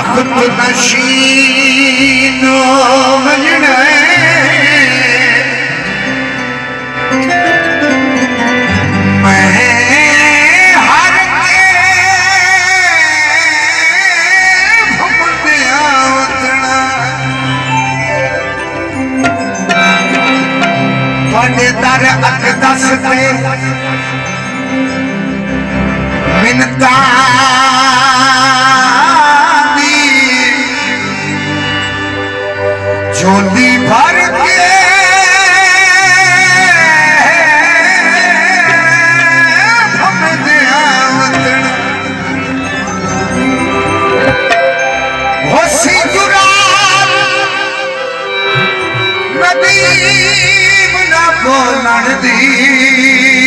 तख्त नशीनो वजने मैं हर के भुमदिया वतना थोड़े दर अख दस ते मिन्नता झोली भर के भमदिया वतन होसी जुराल नदीम ना बोलन दी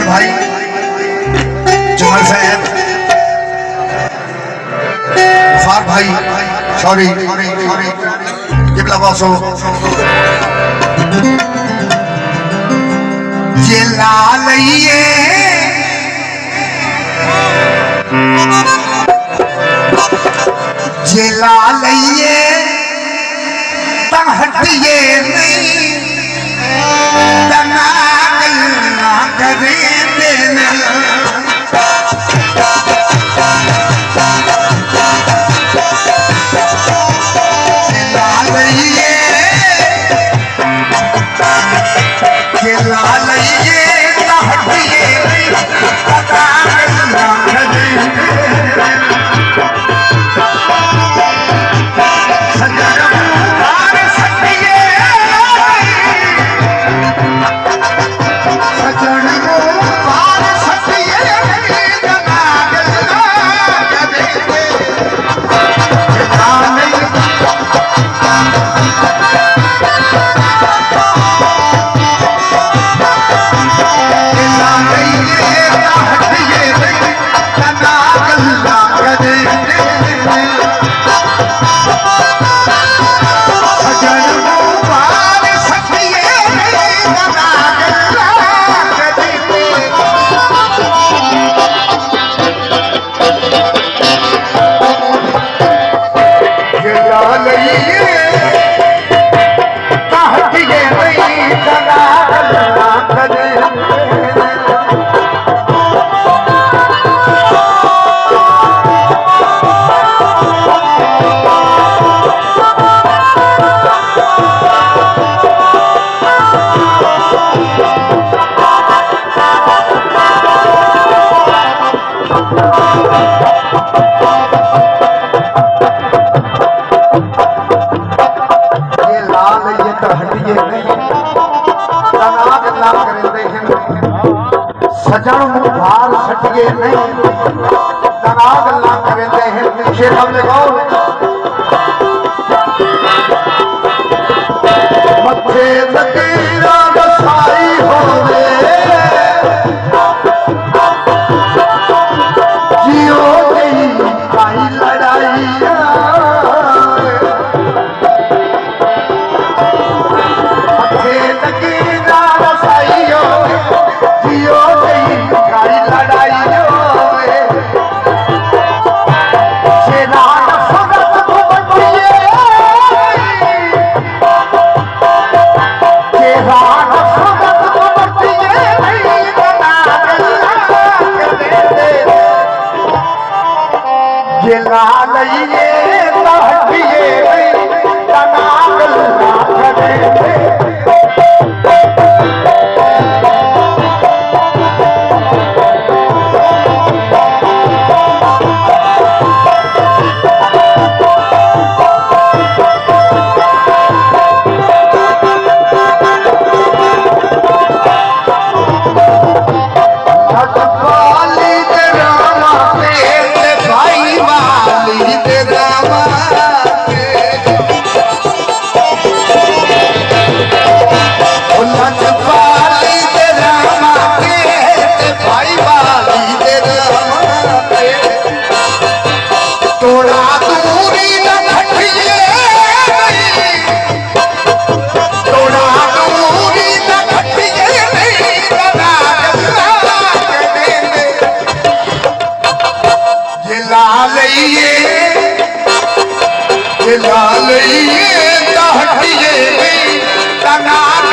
भाई जुमल साहब फार भाई सॉरी किबला बॉसो ये लालइए ये लालइए हटिए नहीं तना गलना करे देना सजन मुहार सटिए नहीं तना गल्ला करेंदे हैं पीछे हम लगाओ मथे लकीरा बसाई होवे जियो गई काई लड़ाई मथे लकीरा बसाई होवे जियो लालइए हटिए तनाग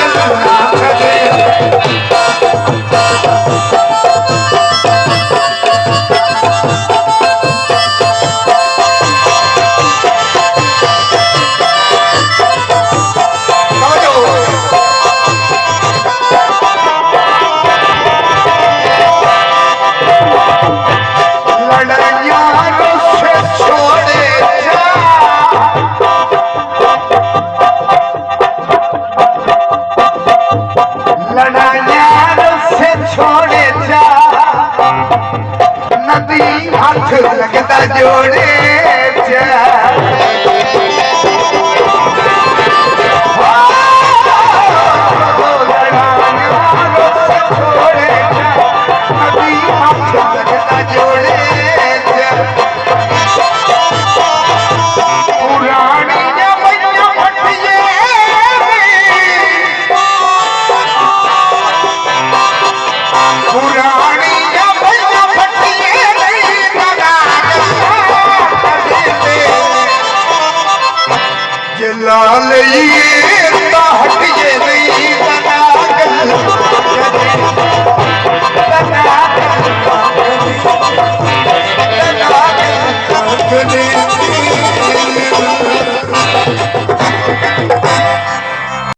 दे लगता जोड़े लगता जोड़े पुरानी लाल हटिए नहीं